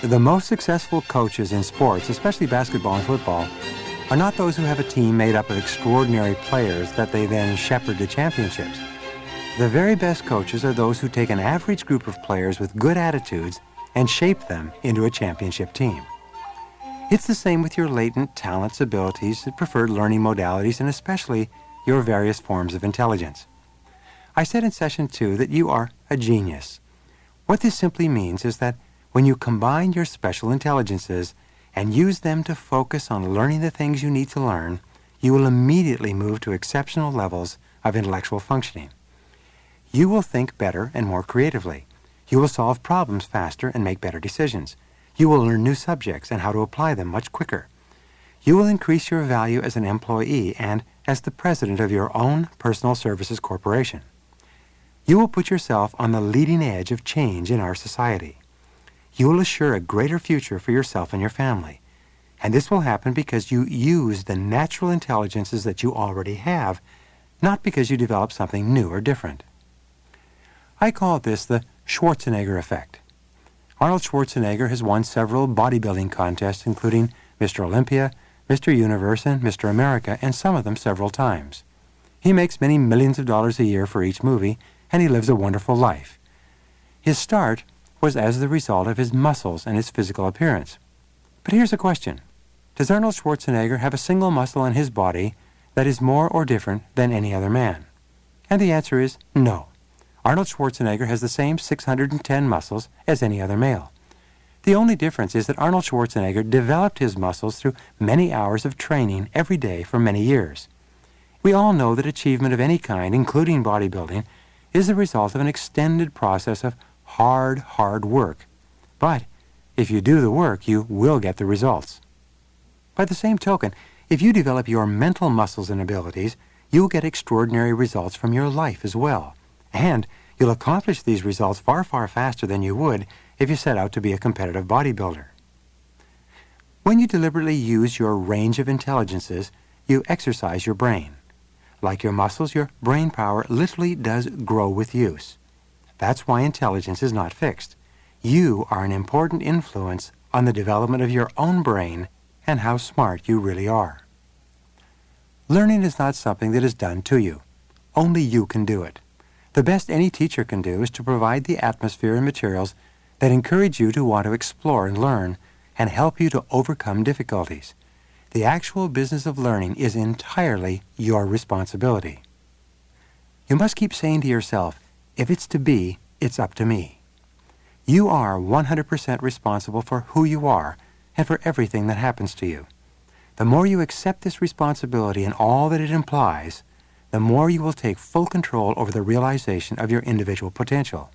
The most successful coaches in sports, especially basketball and football, are not those who have a team made up of extraordinary players that they then shepherd to championships. The very best coaches are those who take an average group of players with good attitudes and shape them into a championship team. It's the same with your latent talents, abilities, preferred learning modalities, and especially your various forms of intelligence. I said in Session 2 that you are a genius. What this simply means is that when you combine your special intelligences and use them to focus on learning the things you need to learn, you will immediately move to exceptional levels of intellectual functioning. You will think better and more creatively. You will solve problems faster and make better decisions. You will learn new subjects and how to apply them much quicker. You will increase your value as an employee and as the president of your own personal services corporation. You will put yourself on the leading edge of change in our society. You will assure a greater future for yourself and your family. And this will happen because you use the natural intelligences that you already have, not because you develop something new or different. I call this the Schwarzenegger effect. Arnold Schwarzenegger has won several bodybuilding contests, including Mr. Olympia, Mr. Universe, and Mr. America, and some of them several times. He makes many millions of dollars a year for each movie, and he lives a wonderful life. His start was as the result of his muscles and his physical appearance. But here's a question. Does Arnold Schwarzenegger have a single muscle in his body that is more or different than any other man? And the answer is no. Arnold Schwarzenegger has the same 610 muscles as any other male. The only difference is that Arnold Schwarzenegger developed his muscles through many hours of training every day for many years. We all know that achievement of any kind, including bodybuilding, is the result of an extended process of hard work. But if you do the work, you will get the results. By the same token, if you develop your mental muscles and abilities, you'll get extraordinary results from your life as well. And you'll accomplish these results far faster than you would if you set out to be a competitive bodybuilder. When you deliberately use your range of intelligences, you exercise your brain. Like your muscles, your brain power literally does grow with use. That's why intelligence is not fixed. You are an important influence on the development of your own brain and how smart you really are. Learning is not something that is done to you. Only you can do it. The best any teacher can do is to provide the atmosphere and materials that encourage you to want to explore and learn and help you to overcome difficulties. The actual business of learning is entirely your responsibility. You must keep saying to yourself, if it's to be, it's up to me. You are 100% responsible for who you are and for everything that happens to you. The more you accept this responsibility and all that it implies, the more you will take full control over the realization of your individual potential.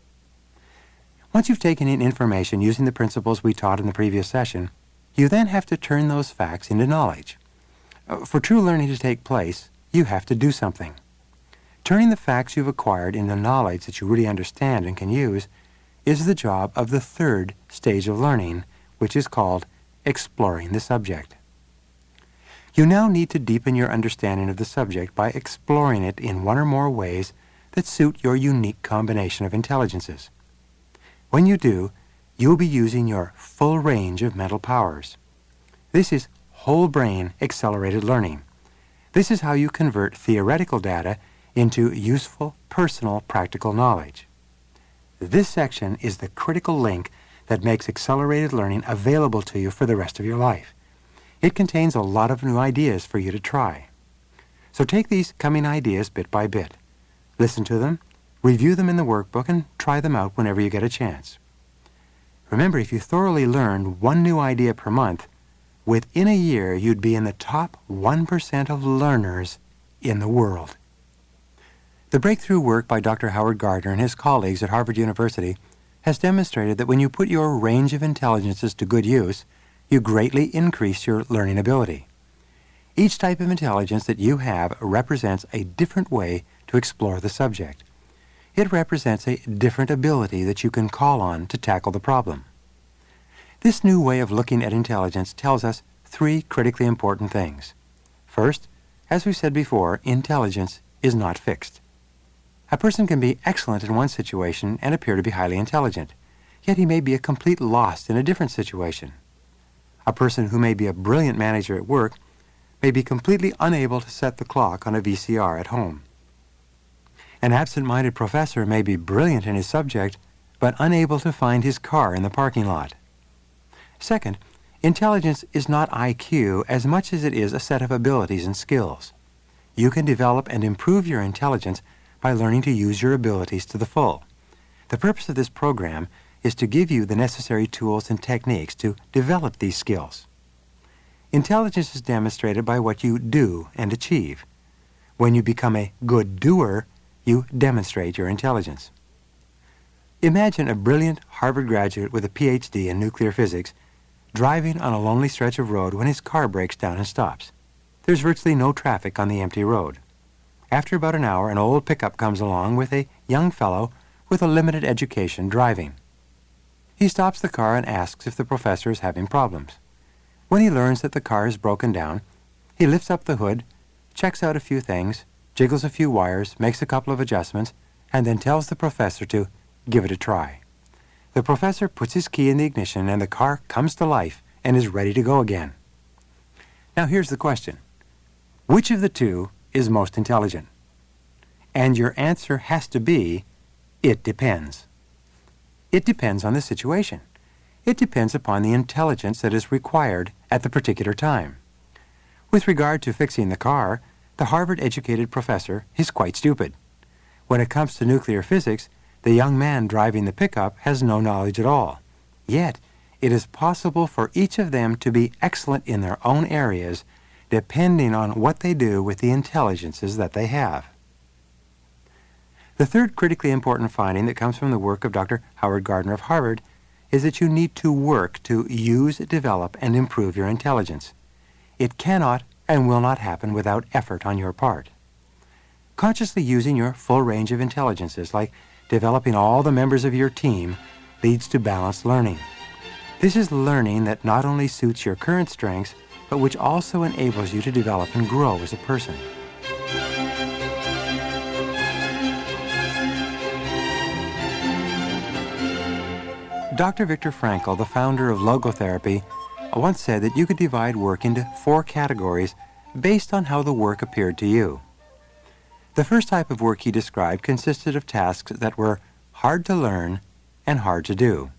Once you've taken in information using the principles we taught in the previous session, you then have to turn those facts into knowledge. For true learning to take place, you have to do something. Turning the facts you've acquired into knowledge that you really understand and can use is the job of the third stage of learning, which is called exploring the subject. You now need to deepen your understanding of the subject by exploring it in one or more ways that suit your unique combination of intelligences. When you do, you'll be using your full range of mental powers. This is whole brain accelerated learning. This is how you convert theoretical data into useful, personal, practical knowledge. This section is the critical link that makes accelerated learning available to you for the rest of your life. It contains a lot of new ideas for you to try. So take these coming ideas bit by bit. Listen to them, review them in the workbook, and try them out whenever you get a chance. Remember, if you thoroughly learned one new idea per month, within a year you'd be in the top 1% of learners in the world. The breakthrough work by Dr. Howard Gardner and his colleagues at Harvard University has demonstrated that when you put your range of intelligences to good use, you greatly increase your learning ability. Each type of intelligence that you have represents a different way to explore the subject. It represents a different ability that you can call on to tackle the problem. This new way of looking at intelligence tells us three critically important things. First, as we said before, intelligence is not fixed. A person can be excellent in one situation and appear to be highly intelligent. yet he may be a complete lost in a different situation. A person who may be a brilliant manager at work may be completely unable to set the clock on a VCR at home. An absent-minded professor may be brilliant in his subject, but unable to find his car in the parking lot. Second, intelligence is not IQ as much as it is a set of abilities and skills. You can develop and improve your intelligence by learning to use your abilities to the full. The purpose of this program is to give you the necessary tools and techniques to develop these skills. Intelligence is demonstrated by what you do and achieve. When you become a good doer, you demonstrate your intelligence. Imagine a brilliant Harvard graduate with a PhD in nuclear physics driving on a lonely stretch of road when his car breaks down and stops. There's virtually no traffic on the empty road. After about an hour, an old pickup comes along with a young fellow with a limited education driving. He stops the car and asks if the professor is having problems. When he learns that the car is broken down, he lifts up the hood, checks out a few things, jiggles a few wires, makes a couple of adjustments, and then tells the professor to give it a try. The professor puts his key in the ignition and the car comes to life and is ready to go again. Now here's the question. Which of the two is most intelligent? And your answer has to be, it depends. It depends on the situation. It depends upon the intelligence that is required at the particular time. With regard to fixing the car, the Harvard-educated professor is quite stupid. When it comes to nuclear physics, the young man driving the pickup has no knowledge at all. Yet, it is possible for each of them to be excellent in their own areas, depending on what they do with the intelligences that they have. The third critically important finding that comes from the work of Dr. Howard Gardner of Harvard is that you need to work to use, develop, and improve your intelligence. It cannot and will not happen without effort on your part. Consciously using your full range of intelligences, like developing all the members of your team, leads to balanced learning. This is learning that not only suits your current strengths, but which also enables you to develop and grow as a person. Dr. Viktor Frankl, the founder of logotherapy, once said that you could divide work into 4 categories based on how the work appeared to you. The first type of work he described consisted of tasks that were hard to learn and hard to do.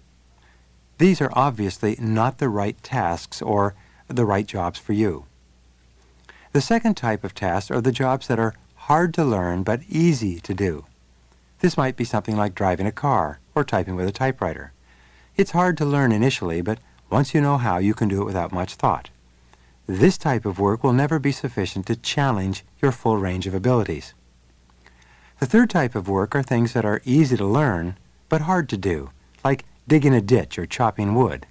These are obviously not the right tasks or the right jobs for you. The second type of tasks are the jobs that are hard to learn but easy to do. This might be something like driving a car or typing with a typewriter. It's hard to learn initially, but once you know how, you can do it without much thought. This type of work will never be sufficient to challenge your full range of abilities. The third type of work are things that are easy to learn, but hard to do, like digging a ditch or chopping wood.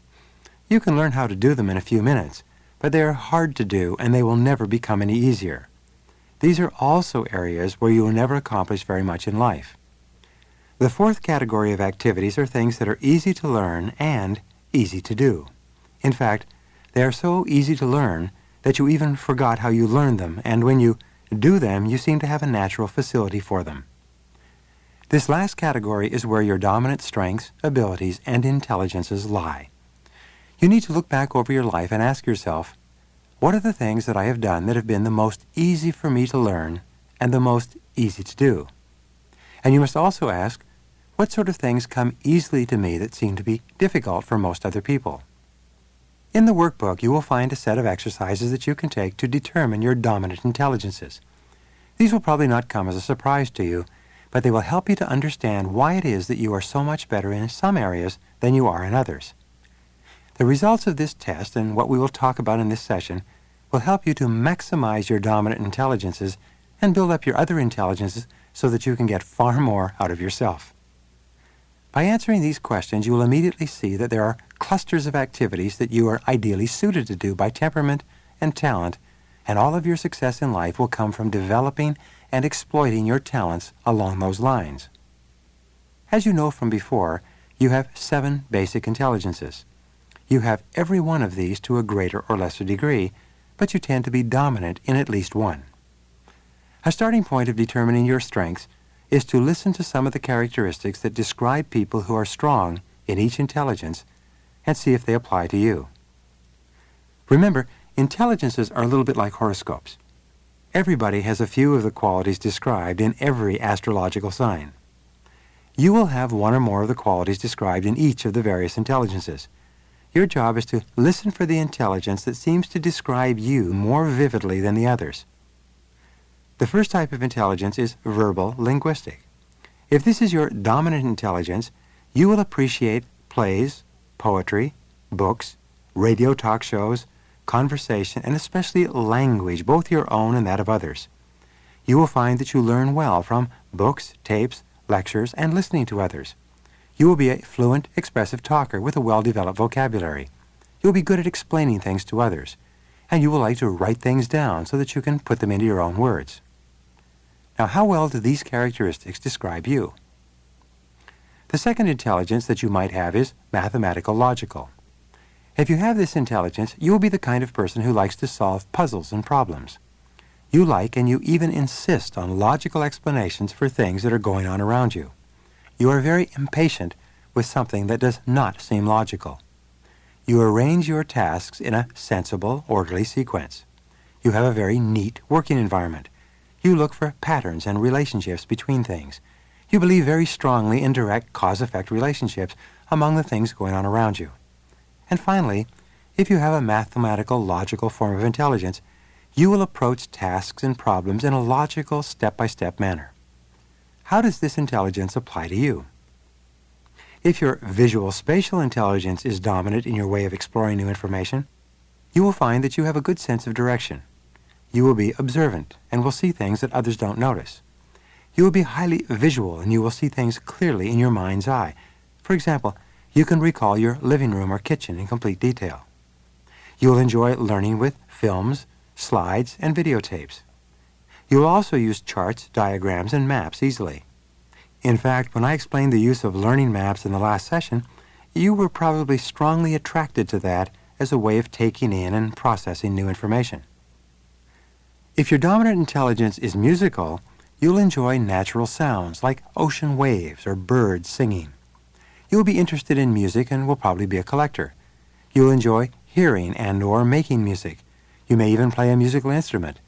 You can learn how to do them in a few minutes, but they are hard to do and they will never become any easier. These are also areas where you will never accomplish very much in life. The fourth category of activities are things that are easy to learn and easy to do. In fact, they are so easy to learn that you even forgot how you learned them, and when you do them, you seem to have a natural facility for them. This last category is where your dominant strengths, abilities, and intelligences lie. You need to look back over your life and ask yourself, what are the things that I have done that have been the most easy for me to learn and the most easy to do? And you must also ask, what sort of things come easily to me that seem to be difficult for most other people? In the workbook, you will find a set of exercises that you can take to determine your dominant intelligences. These will probably not come as a surprise to you, but they will help you to understand why it is that you are so much better in some areas than you are in others. The results of this test and what we will talk about in this session will help you to maximize your dominant intelligences and build up your other intelligences so that you can get far more out of yourself. By answering these questions, you will immediately see that there are clusters of activities that you are ideally suited to do by temperament and talent, and all of your success in life will come from developing and exploiting your talents along those lines. As you know from before, you have 7 basic intelligences. You have every one of these to a greater or lesser degree, but you tend to be dominant in at least one. A starting point of determining your strengths is to listen to some of the characteristics that describe people who are strong in each intelligence and see if they apply to you. Remember, intelligences are a little bit like horoscopes. Everybody has a few of the qualities described in every astrological sign. You will have one or more of the qualities described in each of the various intelligences. Your job is to listen for the intelligence that seems to describe you more vividly than the others. The first type of intelligence is verbal linguistic. If this is your dominant intelligence, you will appreciate plays, poetry, books, radio talk shows, conversation, and especially language, both your own and that of others. You will find that you learn well from books, tapes, lectures, and listening to others. You will be a fluent, expressive talker with a well-developed vocabulary. You will be good at explaining things to others, and you will like to write things down so that you can put them into your own words. Now, how well do these characteristics describe you? The second intelligence that you might have is mathematical logical. If you have this intelligence, you will be the kind of person who likes to solve puzzles and problems. You like and you even insist on logical explanations for things that are going on around you. You are very impatient with something that does not seem logical. You arrange your tasks in a sensible, orderly sequence. You have a very neat working environment. You look for patterns and relationships between things. You believe very strongly in direct cause-effect relationships among the things going on around you. And finally, if you have a mathematical, logical form of intelligence, you will approach tasks and problems in a logical, step-by-step manner. How does this intelligence apply to you? If your visual spatial intelligence is dominant in your way of exploring new information, you will find that you have a good sense of direction. You will be observant and will see things that others don't notice. You will be highly visual and you will see things clearly in your mind's eye. For example, you can recall your living room or kitchen in complete detail. You will enjoy learning with films, slides, and videotapes. You will also use charts, diagrams, and maps easily. In fact, when I explained the use of learning maps in the last session, you were probably strongly attracted to that as a way of taking in and processing new information. If your dominant intelligence is musical, you'll enjoy natural sounds like ocean waves or birds singing. You'll be interested in music and will probably be a collector. You'll enjoy hearing and/or making music. You may even play a musical instrument.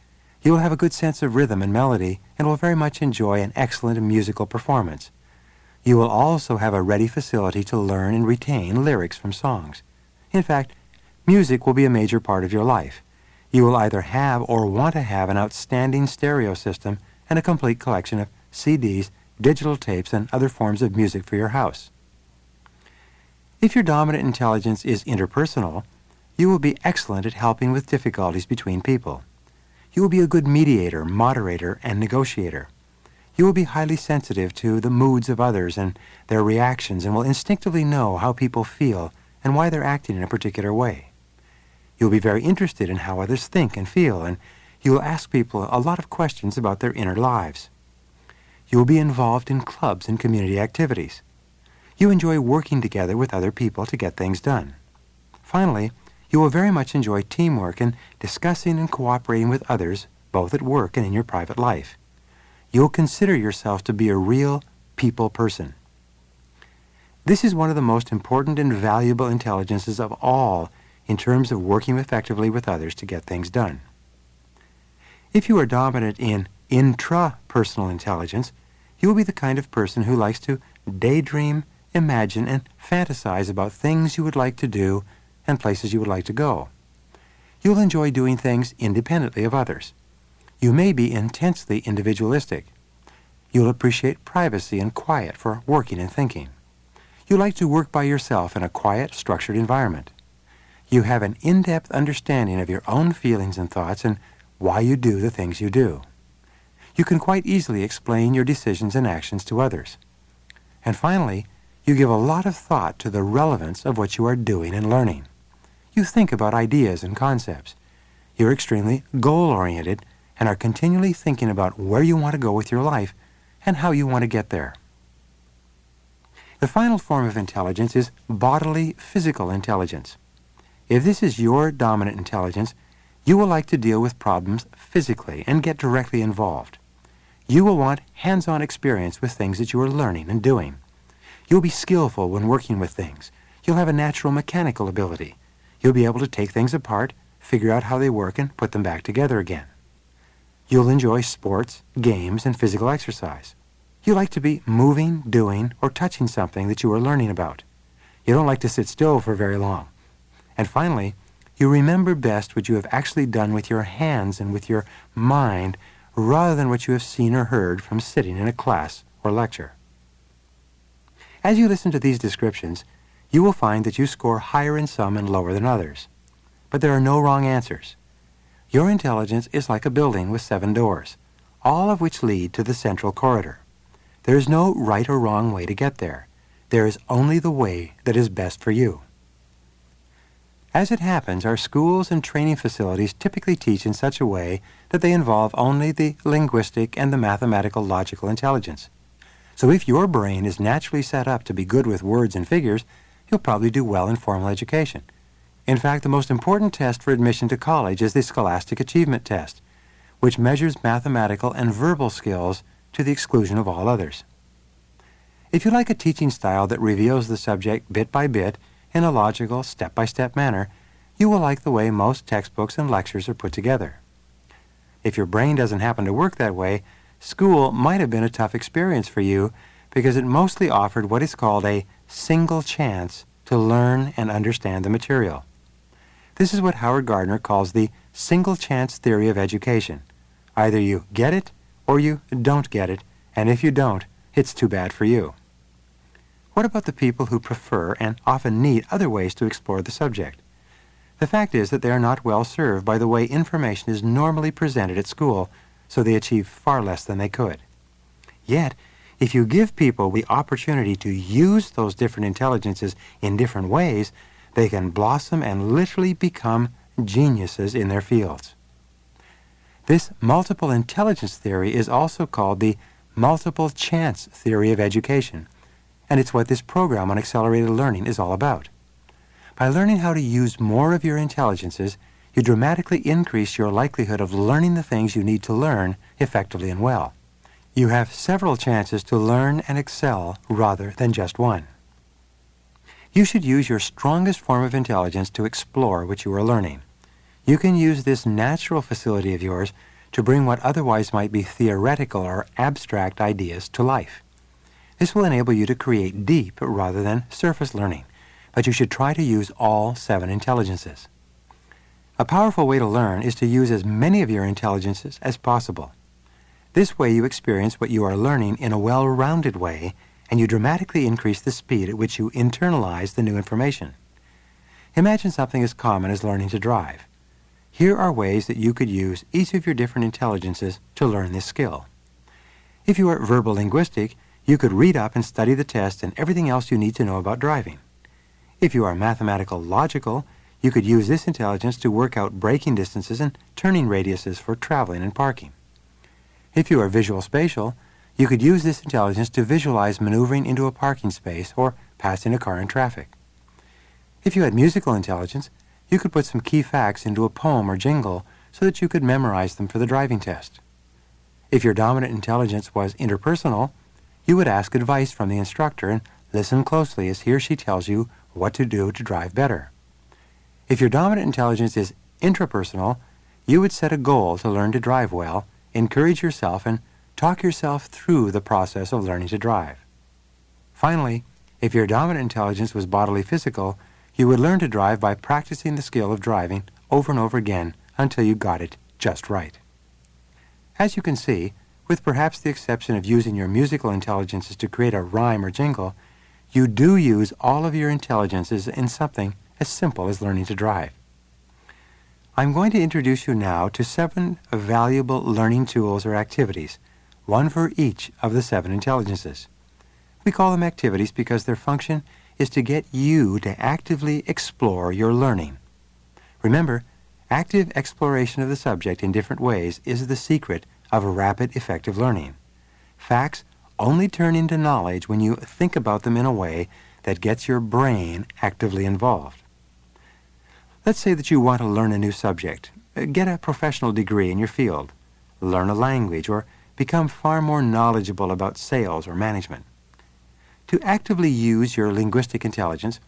You will have a good sense of rhythm and melody and will very much enjoy an excellent musical performance. You will also have a ready facility to learn and retain lyrics from songs. In fact, music will be a major part of your life. You will either have or want to have an outstanding stereo system and a complete collection of CDs, digital tapes, and other forms of music for your house. If your dominant intelligence is interpersonal, you will be excellent at helping with difficulties between people. You will be a good mediator, moderator, and negotiator. You will be highly sensitive to the moods of others and their reactions and will instinctively know how people feel and why they're acting in a particular way. You will be very interested in how others think and feel, and you will ask people a lot of questions about their inner lives. You will be involved in clubs and community activities. You enjoy working together with other people to get things done. Finally, you will very much enjoy teamwork and discussing and cooperating with others, both at work and in your private life. You'll consider yourself to be a real people person. This is one of the most important and valuable intelligences of all in terms of working effectively with others to get things done. If you are dominant in intrapersonal intelligence, you will be the kind of person who likes to daydream, imagine, and fantasize about things you would like to do and places you would like to go. You'll enjoy doing things independently of others. You may be intensely individualistic. You'll appreciate privacy and quiet for working and thinking. You like to work by yourself in a quiet, structured environment. You have an in-depth understanding of your own feelings and thoughts and why you do the things you do. You can quite easily explain your decisions and actions to others. And finally, you give a lot of thought to the relevance of what you are doing and learning. You think about ideas and concepts. You're extremely goal-oriented and are continually thinking about where you want to go with your life and how you want to get there. The final form of intelligence is bodily physical intelligence. If this is your dominant intelligence, you will like to deal with problems physically and get directly involved. You will want hands-on experience with things that you are learning and doing. You'll be skillful when working with things. You'll have a natural mechanical ability. You'll be able to take things apart, figure out how they work, and put them back together again. You'll enjoy sports, games, and physical exercise. You like to be moving, doing, or touching something that you are learning about. You don't like to sit still for very long. And finally, you remember best what you have actually done with your hands and with your mind rather than what you have seen or heard from sitting in a class or lecture. As you listen to these descriptions, you will find that you score higher in some and lower than others. But there are no wrong answers. Your intelligence is like a building with 7 doors, all of which lead to the central corridor. There is no right or wrong way to get there. There is only the way that is best for you. As it happens, our schools and training facilities typically teach in such a way that they involve only the linguistic and the mathematical logical intelligence. So if your brain is naturally set up to be good with words and figures, you'll probably do well in formal education. In fact, the most important test for admission to college is the Scholastic Achievement Test, which measures mathematical and verbal skills to the exclusion of all others. If you like a teaching style that reveals the subject bit by bit in a logical, step-by-step manner, you will like the way most textbooks and lectures are put together. If your brain doesn't happen to work that way, school might have been a tough experience for you because it mostly offered what is called a single chance to learn and understand the material. This is what Howard Gardner calls the single chance theory of education. Either you get it or you don't get it, and if you don't, it's too bad for you. What about the people who prefer and often need other ways to explore the subject? The fact is that they are not well served by the way information is normally presented at school, so they achieve far less than they could. Yet, if you give people the opportunity to use those different intelligences in different ways, they can blossom and literally become geniuses in their fields. This multiple intelligence theory is also called the multiple chance theory of education, and it's what this program on accelerated learning is all about. By learning how to use more of your intelligences, you dramatically increase your likelihood of learning the things you need to learn effectively and well. You have several chances to learn and excel rather than just one. You should use your strongest form of intelligence to explore what you are learning. You can use this natural facility of yours to bring what otherwise might be theoretical or abstract ideas to life. This will enable you to create deep rather than surface learning, but you should try to use all 7 intelligences. A powerful way to learn is to use as many of your intelligences as possible. This way you experience what you are learning in a well-rounded way, and you dramatically increase the speed at which you internalize the new information. Imagine something as common as learning to drive. Here are ways that you could use each of your different intelligences to learn this skill. If you are verbal linguistic, you could read up and study the test and everything else you need to know about driving. If you are mathematical logical, you could use this intelligence to work out braking distances and turning radiuses for traveling and parking. If you are visual spatial, you could use this intelligence to visualize maneuvering into a parking space or passing a car in traffic. If you had musical intelligence, you could put some key facts into a poem or jingle so that you could memorize them for the driving test. If your dominant intelligence was interpersonal, you would ask advice from the instructor and listen closely as he or she tells you what to do to drive better. If your dominant intelligence is intrapersonal, you would set a goal to learn to drive well, encourage yourself, and talk yourself through the process of learning to drive. Finally, if your dominant intelligence was bodily physical, you would learn to drive by practicing the skill of driving over and over again until you got it just right. As you can see, with perhaps the exception of using your musical intelligences to create a rhyme or jingle, you do use all of your intelligences in something as simple as learning to drive. I'm going to introduce you now to 7 valuable learning tools or activities, one for each of the 7 intelligences. We call them activities because their function is to get you to actively explore your learning. Remember, active exploration of the subject in different ways is the secret of rapid, effective learning. Facts only turn into knowledge when you think about them in a way that gets your brain actively involved. Let's say that you want to learn a new subject, get a professional degree in your field, learn a language, or become far more knowledgeable about sales or management. To actively use your linguistic intelligence,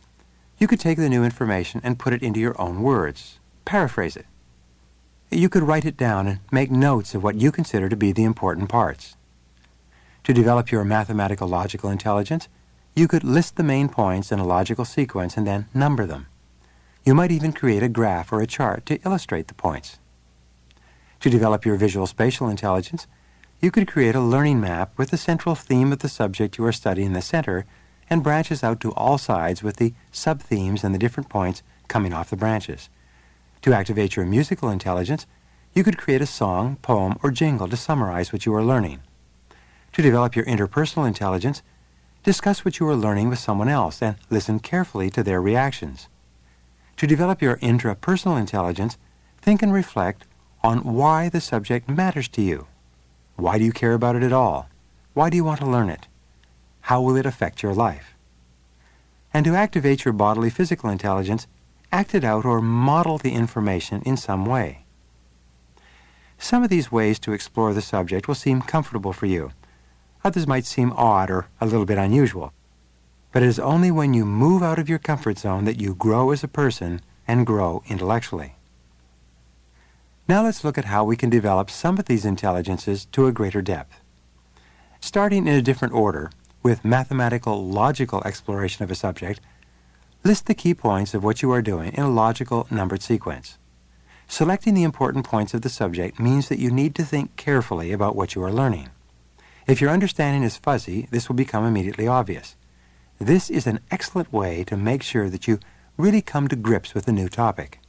you could take the new information and put it into your own words, paraphrase it. You could write it down and make notes of what you consider to be the important parts. To develop your mathematical logical intelligence, you could list the main points in a logical sequence and then number them. You might even create a graph or a chart to illustrate the points. To develop your visual spatial intelligence, you could create a learning map with the central theme of the subject you are studying in the center and branches out to all sides with the sub-themes and the different points coming off the branches. To activate your musical intelligence, you could create a song, poem, or jingle to summarize what you are learning. To develop your interpersonal intelligence, discuss what you are learning with someone else and listen carefully to their reactions. To develop your intrapersonal intelligence, think and reflect on why the subject matters to you. Why do you care about it at all? Why do you want to learn it? How will it affect your life? And to activate your bodily physical intelligence, act it out or model the information in some way. Some of these ways to explore the subject will seem comfortable for you. Others might seem odd or a little bit unusual. But it is only when you move out of your comfort zone that you grow as a person and grow intellectually. Now let's look at how we can develop some of these intelligences to a greater depth. Starting in a different order, with mathematical logical exploration of a subject, list the key points of what you are doing in a logical numbered sequence. Selecting the important points of the subject means that you need to think carefully about what you are learning. If your understanding is fuzzy, this will become immediately obvious. This is an excellent way to make sure that you really come to grips with a new topic.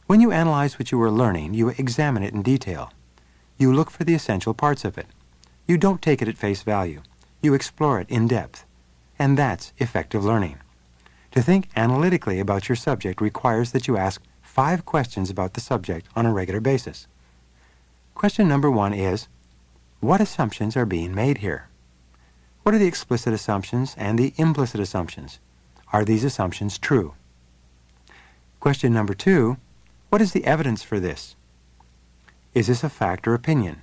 When you analyze what you are learning, you examine it in detail. You look for the essential parts of it. You don't take it at face value. You explore it in depth. And that's effective learning. To think analytically about your subject requires that you ask 5 questions about the subject on a regular basis. Question number 1 is, what assumptions are being made here? What are the explicit assumptions and the implicit assumptions? Are these assumptions true? Question number 2, what is the evidence for this? Is this a fact or opinion?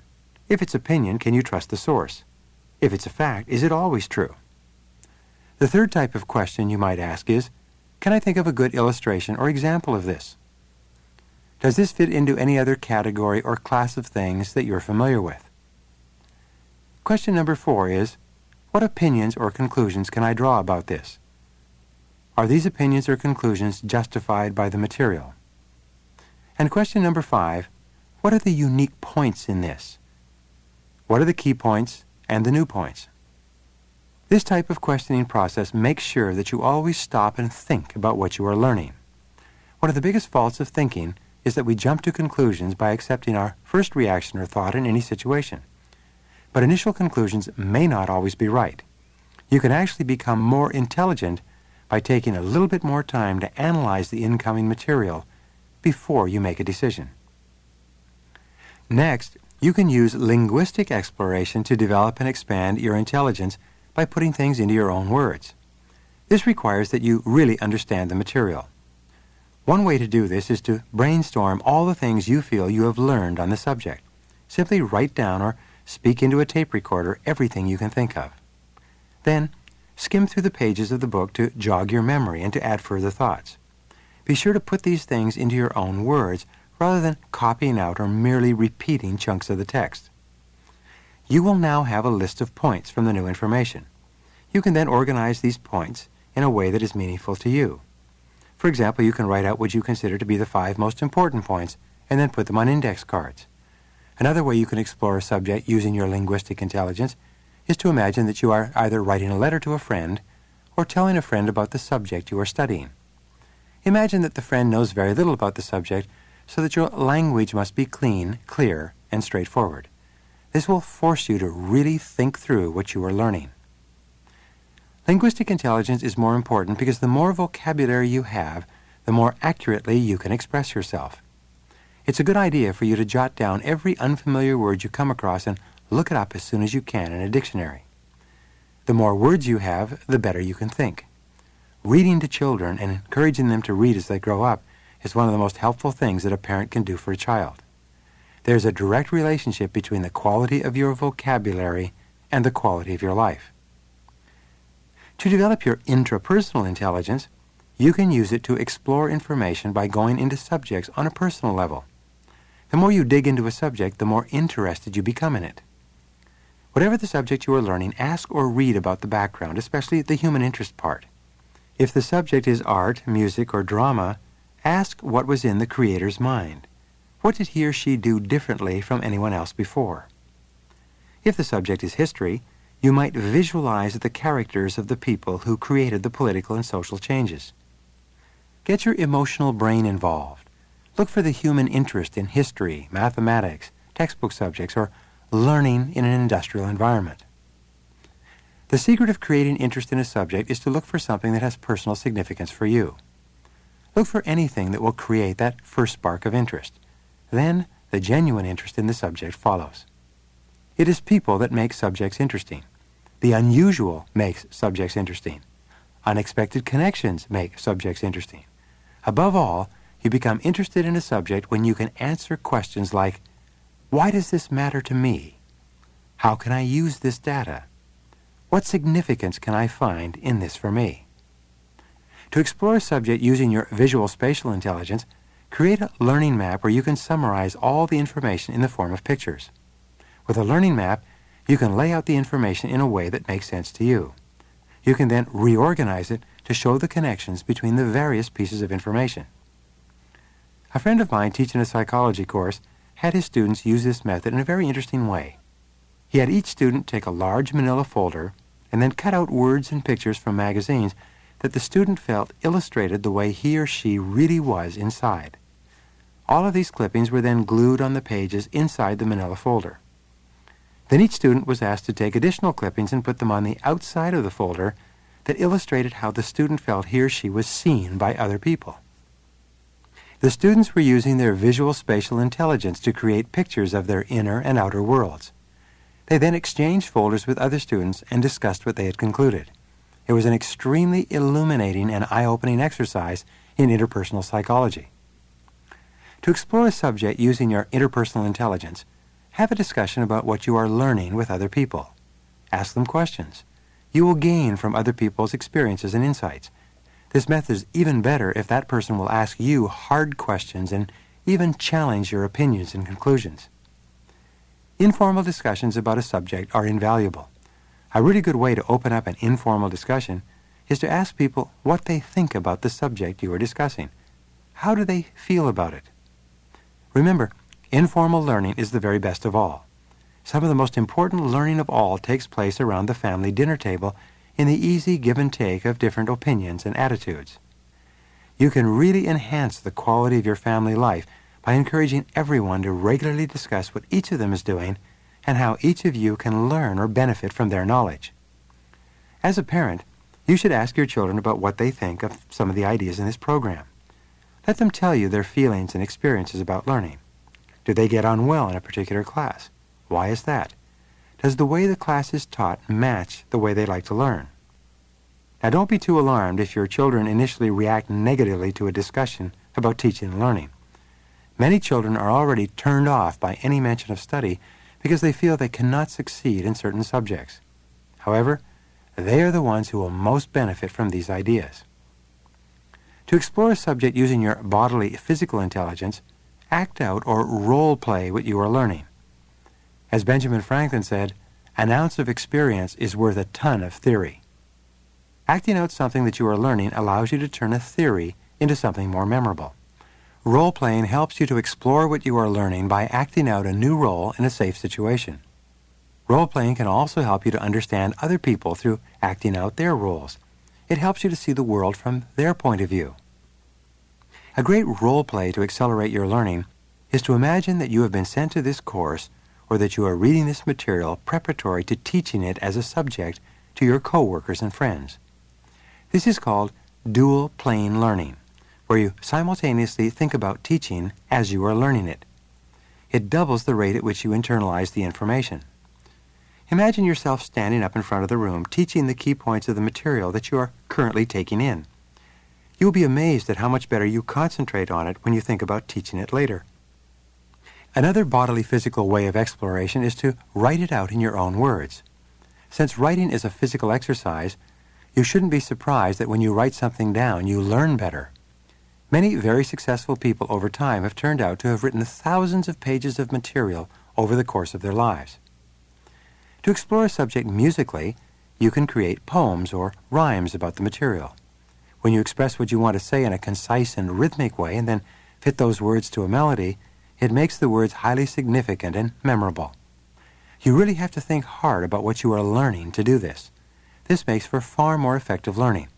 If it's opinion, can you trust the source? If it's a fact, is it always true? The third type of question you might ask is, can I think of a good illustration or example of this? Does this fit into any other category or class of things that you're familiar with? Question number 4 is, what opinions or conclusions can I draw about this? Are these opinions or conclusions justified by the material? And question number 5, what are the unique points in this? What are the key points and the new points? This type of questioning process makes sure that you always stop and think about what you are learning. One of the biggest faults of thinking is that we jump to conclusions by accepting our first reaction or thought in any situation. But initial conclusions may not always be right. You can actually become more intelligent by taking a little bit more time to analyze the incoming material before you make a decision. Next, you can use linguistic exploration to develop and expand your intelligence by putting things into your own words. This requires that you really understand the material. One way to do this is to brainstorm all the things you feel you have learned on the subject. Simply write down or speak into a tape recorder everything you can think of. Then, skim through the pages of the book to jog your memory and to add further thoughts. Be sure to put these things into your own words rather than copying out or merely repeating chunks of the text. You will now have a list of points from the new information. You can then organize these points in a way that is meaningful to you. For example, you can write out what you consider to be the 5 most important points and then put them on index cards. Another way you can explore a subject using your linguistic intelligence is to imagine that you are either writing a letter to a friend or telling a friend about the subject you are studying. Imagine that the friend knows very little about the subject, so that your language must be clean, clear, and straightforward. This will force you to really think through what you are learning. Linguistic intelligence is more important because the more vocabulary you have, the more accurately you can express yourself. It's a good idea for you to jot down every unfamiliar word you come across and look it up as soon as you can in a dictionary. The more words you have, the better you can think. Reading to children and encouraging them to read as they grow up is one of the most helpful things that a parent can do for a child. There's a direct relationship between the quality of your vocabulary and the quality of your life. To develop your intrapersonal intelligence, you can use it to explore information by going into subjects on a personal level. The more you dig into a subject, the more interested you become in it. Whatever the subject you are learning, ask or read about the background, especially the human interest part. If the subject is art, music, or drama, ask what was in the creator's mind. What did he or she do differently from anyone else before? If the subject is history, you might visualize the characters of the people who created the political and social changes. Get your emotional brain involved. Look for the human interest in history, mathematics, textbook subjects, or learning in an industrial environment. The secret of creating interest in a subject is to look for something that has personal significance for you. Look for anything that will create that first spark of interest. Then, the genuine interest in the subject follows. It is people that make subjects interesting. The unusual makes subjects interesting. Unexpected connections make subjects interesting. Above all, you become interested in a subject when you can answer questions like, why does this matter to me? How can I use this data? What significance can I find in this for me? To explore a subject using your visual spatial intelligence, create a learning map where you can summarize all the information in the form of pictures. With a learning map, you can lay out the information in a way that makes sense to you. You can then reorganize it to show the connections between the various pieces of information. A friend of mine teaching a psychology course had his students use this method in a very interesting way. He had each student take a large manila folder and then cut out words and pictures from magazines that the student felt illustrated the way he or she really was inside. All of these clippings were then glued on the pages inside the manila folder. Then each student was asked to take additional clippings and put them on the outside of the folder that illustrated how the student felt he or she was seen by other people. The students were using their visual spatial intelligence to create pictures of their inner and outer worlds. They then exchanged folders with other students and discussed what they had concluded. It was an extremely illuminating and eye-opening exercise in interpersonal psychology. To explore a subject using your interpersonal intelligence, have a discussion about what you are learning with other people. Ask them questions. You will gain from other people's experiences and insights. This method is even better if that person will ask you hard questions and even challenge your opinions and conclusions. Informal discussions about a subject are invaluable. A really good way to open up an informal discussion is to ask people what they think about the subject you are discussing. How do they feel about it? Remember, informal learning is the very best of all. Some of the most important learning of all takes place around the family dinner table in the easy give and take of different opinions and attitudes. You can really enhance the quality of your family life by encouraging everyone to regularly discuss what each of them is doing and how each of you can learn or benefit from their knowledge. As a parent, you should ask your children about what they think of some of the ideas in this program. Let them tell you their feelings and experiences about learning. Do they get on well in a particular class? Why is that? Does the way the class is taught match the way they like to learn? Now, don't be too alarmed if your children initially react negatively to a discussion about teaching and learning. Many children are already turned off by any mention of study because they feel they cannot succeed in certain subjects. However, they are the ones who will most benefit from these ideas. To explore a subject using your bodily physical intelligence, act out or role play what you are learning. As Benjamin Franklin said, an ounce of experience is worth a ton of theory. Acting out something that you are learning allows you to turn a theory into something more memorable. Role-playing helps you to explore what you are learning by acting out a new role in a safe situation. Role-playing can also help you to understand other people through acting out their roles. It helps you to see the world from their point of view. A great role-play to accelerate your learning is to imagine that you have been sent to this course or that you are reading this material preparatory to teaching it as a subject to your co-workers and friends. This is called dual plane learning, where you simultaneously think about teaching as you are learning it. It doubles the rate at which you internalize the information. Imagine yourself standing up in front of the room teaching the key points of the material that you are currently taking in. You will be amazed at how much better you concentrate on it when you think about teaching it later. Another bodily physical way of exploration is to write it out in your own words. Since writing is a physical exercise, You shouldn't be surprised that when you write something down, you learn better. Many very successful people over time have turned out to have written thousands of pages of material over the course of their lives. To explore a subject musically, you can create poems or rhymes about the material. When you express what you want to say in a concise and rhythmic way and then fit those words to a melody, it makes the words highly significant and memorable. You really have to think hard about what you are learning to do this. This makes for far more effective learning.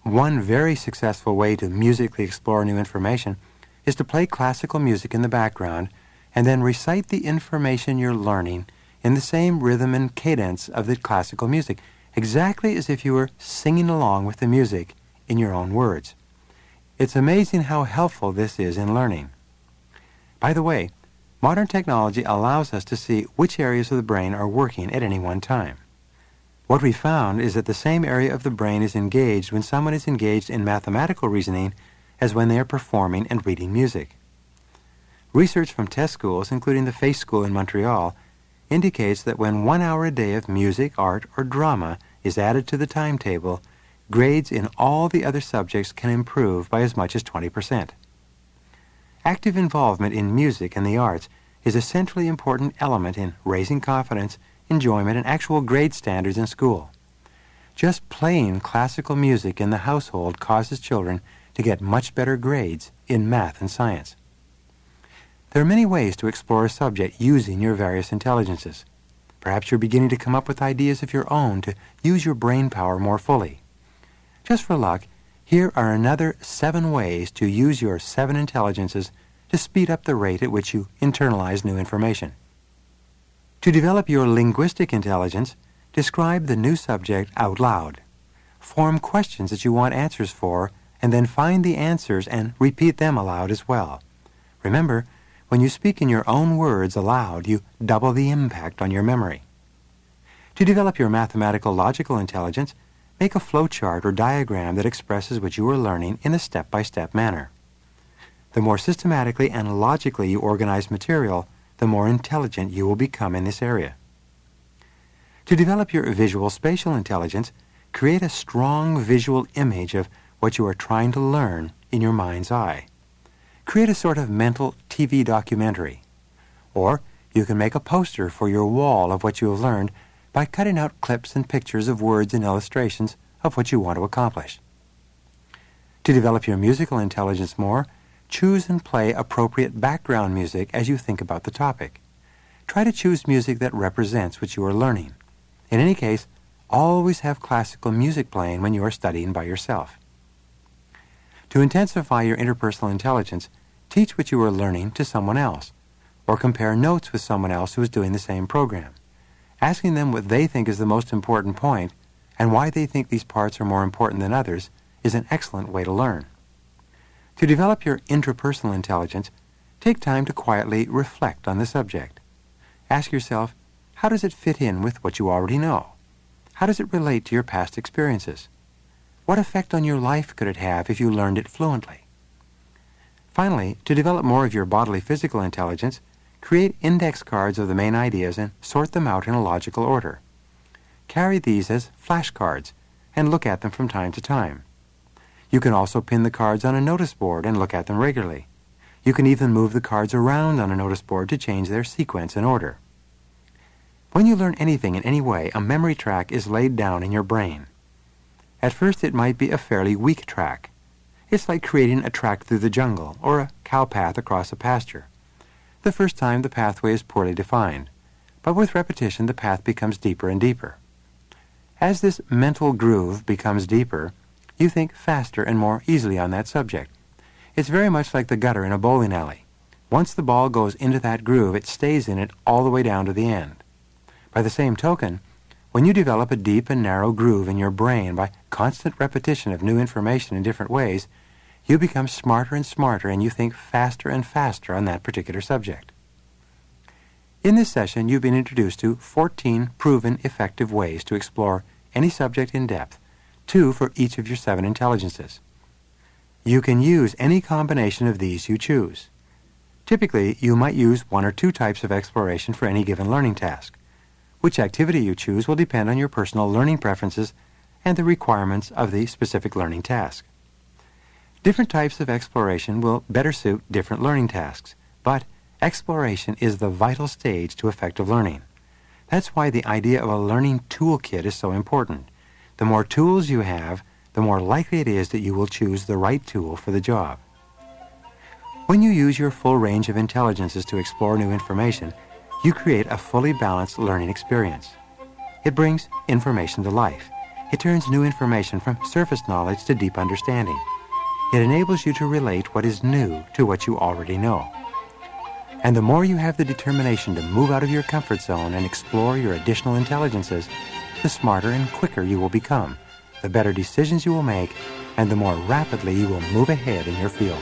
One very successful way to musically explore new information is to play classical music in the background and then recite the information you're learning in the same rhythm and cadence of the classical music, exactly as if you were singing along with the music in your own words. It's amazing how helpful this is in learning. By the way, modern technology allows us to see which areas of the brain are working at any one time. What we found is that the same area of the brain is engaged when someone is engaged in mathematical reasoning as when they are performing and reading music. Research from test schools, including the Face School in Montreal, indicates that when 1 hour a day of music, art, or drama is added to the timetable, grades in all the other subjects can improve by as much as 20%. Active involvement in music and the arts is a centrally important element in raising confidence, enjoyment, and actual grade standards in school. Just playing classical music in the household causes children to get much better grades in math and science. There are many ways to explore a subject using your various intelligences. Perhaps you're beginning to come up with ideas of your own to use your brain power more fully. Just for luck, here are another 7 ways to use your 7 intelligences to speed up the rate at which you internalize new information. To develop your linguistic intelligence, describe the new subject out loud. Form questions that you want answers for, and then find the answers and repeat them aloud as well. Remember, when you speak in your own words aloud, you double the impact on your memory. To develop your mathematical logical intelligence, make a flowchart or diagram that expresses what you are learning in a step-by-step manner. The more systematically and logically you organize material, the more intelligent you will become in this area. To develop your visual spatial intelligence, create a strong visual image of what you are trying to learn in your mind's eye. Create a sort of mental TV documentary. Or you can make a poster for your wall of what you have learned by cutting out clips and pictures of words and illustrations of what you want to accomplish. To develop your musical intelligence more, choose and play appropriate background music as you think about the topic. Try to choose music that represents what you are learning. In any case, always have classical music playing when you are studying by yourself. To intensify your interpersonal intelligence, teach what you are learning to someone else, or compare notes with someone else who is doing the same program. Asking them what they think is the most important point and why they think these parts are more important than others is an excellent way to learn. To develop your intrapersonal intelligence, take time to quietly reflect on the subject. Ask yourself, how does it fit in with what you already know? How does it relate to your past experiences? What effect on your life could it have if you learned it fluently? Finally, to develop more of your bodily physical intelligence, create index cards of the main ideas and sort them out in a logical order. Carry these as flashcards and look at them from time to time. You can also pin the cards on a notice board and look at them regularly. You can even move the cards around on a notice board to change their sequence and order. When you learn anything in any way, a memory track is laid down in your brain. At first it might be a fairly weak track. It's like creating a track through the jungle or a cow path across a pasture. The first time the pathway is poorly defined, but with repetition the path becomes deeper and deeper. As this mental groove becomes deeper, you think faster and more easily on that subject. It's very much like the gutter in a bowling alley. Once the ball goes into that groove, it stays in it all the way down to the end. By the same token, when you develop a deep and narrow groove in your brain by constant repetition of new information in different ways, you become smarter and smarter and you think faster and faster on that particular subject. In this session, you've been introduced to 14 proven effective ways to explore any subject in depth, 2 for each of your 7 intelligences. You can use any combination of these you choose. Typically, you might use 1 or 2 types of exploration for any given learning task. Which activity you choose will depend on your personal learning preferences and the requirements of the specific learning task. Different types of exploration will better suit different learning tasks, but exploration is the vital stage to effective learning. That's why the idea of a learning toolkit is so important. The more tools you have, the more likely it is that you will choose the right tool for the job. When you use your full range of intelligences to explore new information, you create a fully balanced learning experience. It brings information to life. It turns new information from surface knowledge to deep understanding. It enables you to relate what is new to what you already know. And the more you have the determination to move out of your comfort zone and explore your additional intelligences, the smarter and quicker you will become, the better decisions you will make, and the more rapidly you will move ahead in your field.